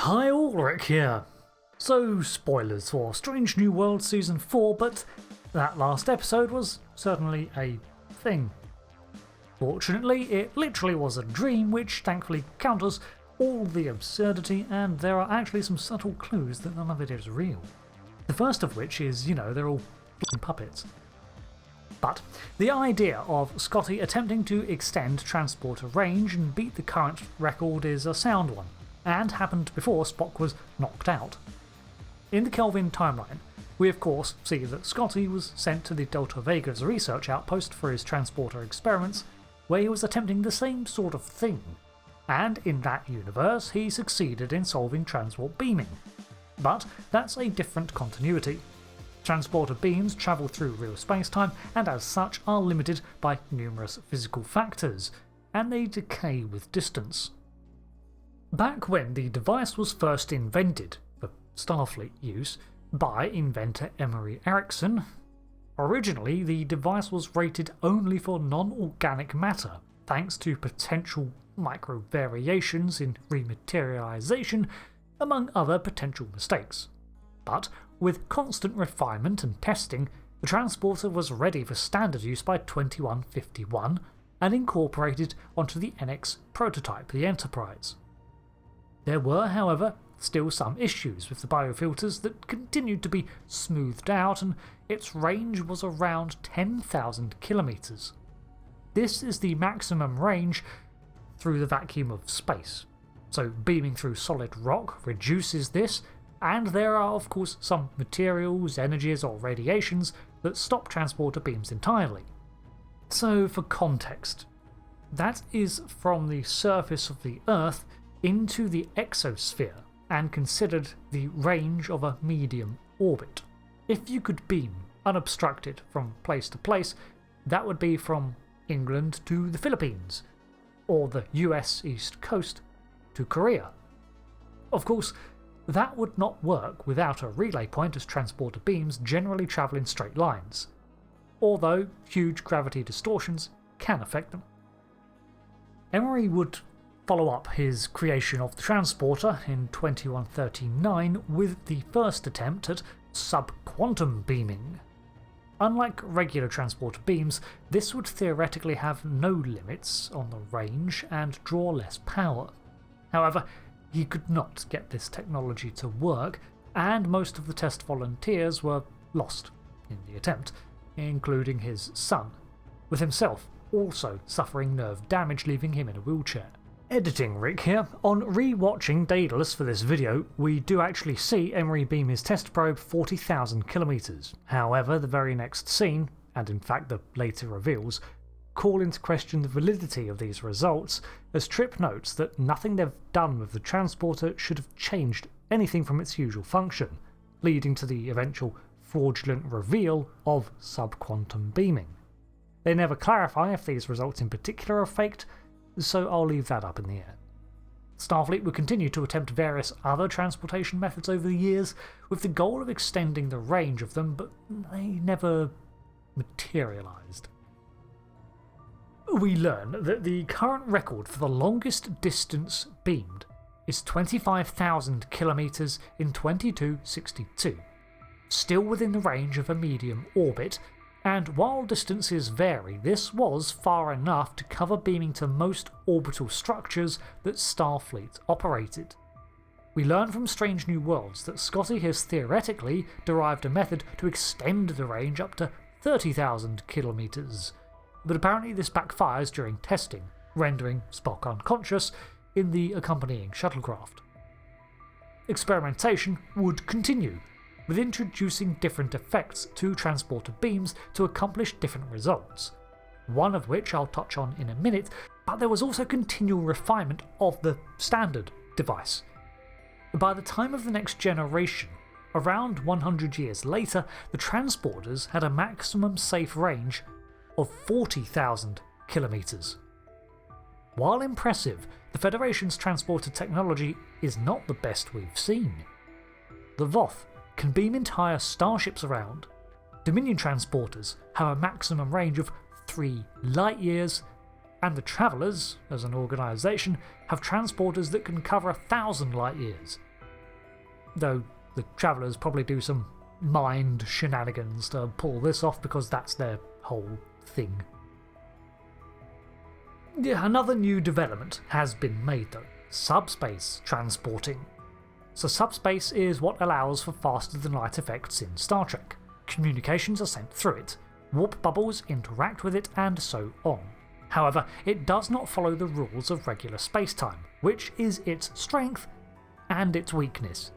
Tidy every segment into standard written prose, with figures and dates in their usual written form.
Hi Ulrich here. So, spoilers for Strange New Worlds Season 4, but that last episode was certainly a thing. Fortunately, it literally was a dream, which thankfully counters all the absurdity, and there are actually some subtle clues that none of it is real. The first of which is, they're all f***ing puppets. But the idea of Scotty attempting to extend transporter range and beat the current record is a sound one, and happened before Spock was knocked out. In the Kelvin timeline, we of course see that Scotty was sent to the Delta Vega's research outpost for his transporter experiments, where he was attempting the same sort of thing, and in that universe he succeeded in solving transport beaming. But that's a different continuity. Transporter beams travel through real space-time and as such are limited by numerous physical factors, and they decay with distance. Back when the device was first invented for Starfleet use by inventor Emery Erickson, originally the device was rated only for non-organic matter, thanks to potential micro-variations in rematerialization, among other potential mistakes. But with constant refinement and testing, the transporter was ready for standard use by 2151 and incorporated onto the NX prototype, the Enterprise. There were, however, still some issues with the biofilters that continued to be smoothed out, and its range was around 10,000 kilometers. This is the maximum range through the vacuum of space, so beaming through solid rock reduces this, and there are of course some materials, energies or radiations that stop transporter beams entirely. So for context, that is from the surface of the Earth into the exosphere, and considered the range of a medium orbit. If you could beam unobstructed from place to place, that would be from England to the Philippines, or the US East Coast to Korea. Of course, that would not work without a relay point, as transporter beams generally travel in straight lines, although huge gravity distortions can affect them. Emery would follow up his creation of the transporter in 2139 with the first attempt at subquantum beaming. Unlike regular transporter beams, this would theoretically have no limits on the range and draw less power. However, he could not get this technology to work, and most of the test volunteers were lost in the attempt, including his son, with himself also suffering nerve damage, leaving him in a wheelchair. Editing Rick here. On re-watching Daedalus for this video, we do actually see Emery beam his test probe 40,000 kilometers. However, the very next scene, and in fact the later reveals, call into question the validity of these results, as Trip notes that nothing they've done with the transporter should have changed anything from its usual function, leading to the eventual fraudulent reveal of subquantum beaming. They never clarify if these results in particular are faked, so I'll leave that up in the air. Starfleet would continue to attempt various other transportation methods over the years, with the goal of extending the range of them, but they never materialised. We learn that the current record for the longest distance beamed is 25,000 kilometres in 2262, still within the range of a medium orbit, and while distances vary, this was far enough to cover beaming to most orbital structures that Starfleet operated. We learn from Strange New Worlds that Scotty has theoretically derived a method to extend the range up to 30,000 kilometres, but apparently this backfires during testing, rendering Spock unconscious in the accompanying shuttlecraft. Experimentation would continue, with introducing different effects to transporter beams to accomplish different results, one of which I'll touch on in a minute, but there was also continual refinement of the standard device. By the time of the next generation, around 100 years later, the transporters had a maximum safe range of 40,000 kilometres. While impressive, the Federation's transporter technology is not the best we've seen. The Voth can beam entire starships around. Dominion transporters have a maximum range of 3 light years, and the Travellers, as an organisation, have transporters that can cover 1,000 light years, though the Travellers probably do some mind shenanigans to pull this off because that's their whole thing. Yeah, another new development has been made though: subspace transporting. So subspace is what allows for faster than light effects in Star Trek. Communications are sent through it, warp bubbles interact with it, and so on. However, it does not follow the rules of regular spacetime, which is its strength and its weakness.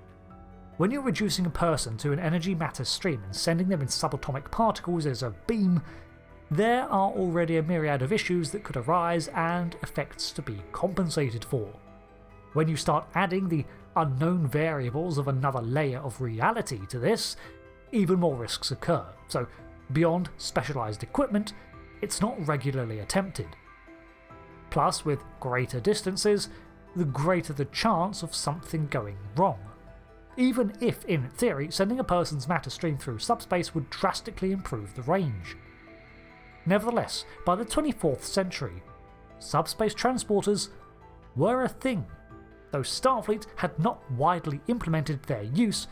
When you're reducing a person to an energy matter stream and sending them in subatomic particles as a beam, there are already a myriad of issues that could arise and effects to be compensated for. When you start adding the unknown variables of another layer of reality to this, even more risks occur, so beyond specialised equipment, it's not regularly attempted. Plus, with greater distances, the greater the chance of something going wrong. Even if, in theory, sending a person's matter stream through subspace would drastically improve the range. Nevertheless, by the 24th century, subspace transporters were a thing, though Starfleet had not widely implemented their use,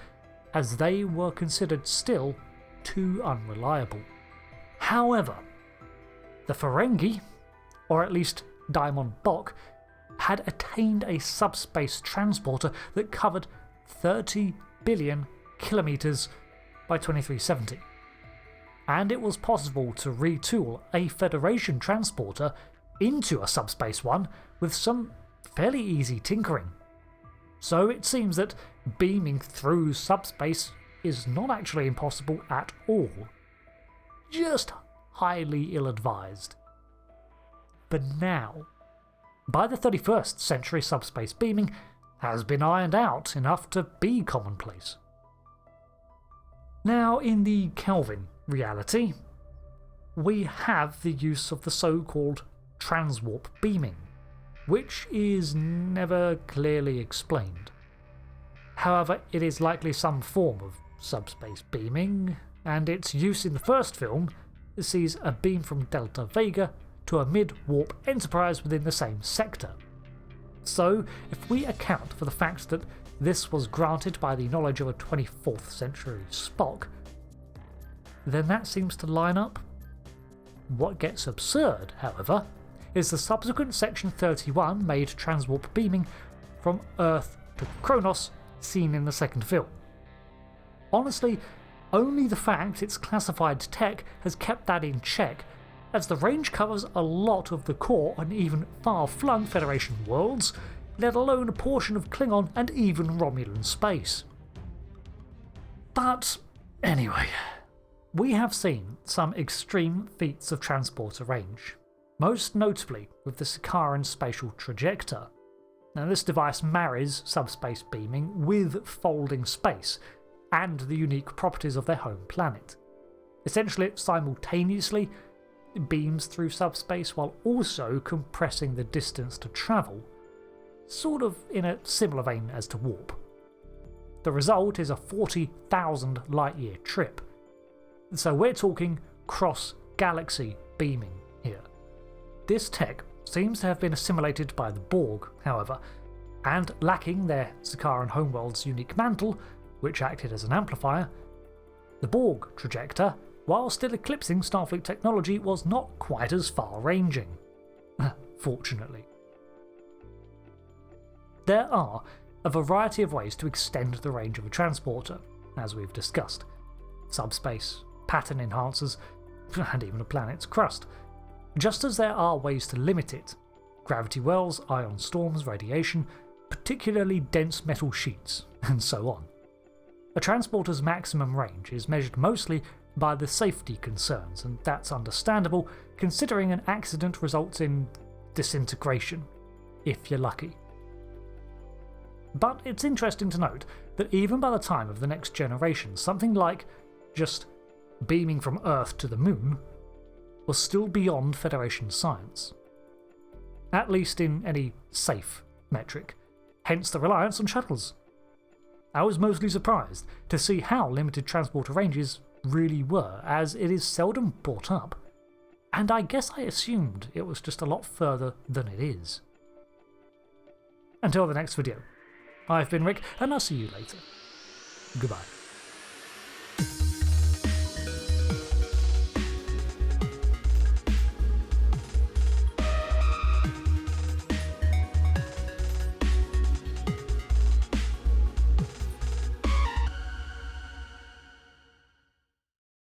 as they were considered still too unreliable. However, the Ferengi, or at least Diamond Bok, had attained a subspace transporter that covered 30 billion kilometres by 2370, and it was possible to retool a Federation transporter into a subspace one with some fairly easy tinkering. So it seems that beaming through subspace is not actually impossible at all, just highly ill-advised. But now, by the 31st century, subspace beaming has been ironed out enough to be commonplace. Now, in the Kelvin reality, we have the use of the so-called transwarp beaming, which is never clearly explained. However, it is likely some form of subspace beaming, and its use in the first film sees a beam from Delta Vega to a mid-warp Enterprise within the same sector. So, if we account for the fact that this was granted by the knowledge of a 24th century Spock, then that seems to line up. What gets absurd, however, is the subsequent Section 31 made transwarp beaming from Earth to Kronos seen in the second film. Honestly, only the fact it's classified tech has kept that in check, as the range covers a lot of the core and even far-flung Federation worlds, let alone a portion of Klingon and even Romulan space. But anyway, we have seen some extreme feats of transporter range, most notably with the Sikaran spatial trajector. Now, this device marries subspace beaming with folding space and the unique properties of their home planet. Essentially, it simultaneously beams through subspace while also compressing the distance to travel, sort of in a similar vein as to warp. The result is a 40,000 light-year trip. So we're talking cross-galaxy beaming here. This tech seems to have been assimilated by the Borg, however, and lacking their Sikaran homeworld's unique mantle, which acted as an amplifier, the Borg trajector, while still eclipsing Starfleet technology, was not quite as far-ranging. Fortunately. There are a variety of ways to extend the range of a transporter, as we've discussed. Subspace, pattern enhancers, and even a planet's crust. Just as there are ways to limit it: gravity wells, ion storms, radiation, particularly dense metal sheets, and so on. A transporter's maximum range is measured mostly by the safety concerns, and that's understandable considering an accident results in disintegration, if you're lucky. But it's interesting to note that even by the time of the next generation, something like just beaming from Earth to the Moon was still beyond Federation science, at least in any safe metric, hence the reliance on shuttles. I was mostly surprised to see how limited transporter ranges really were, as it is seldom brought up, and I guess I assumed it was just a lot further than it is. Until the next video, I've been Rick, and I'll see you later. Goodbye.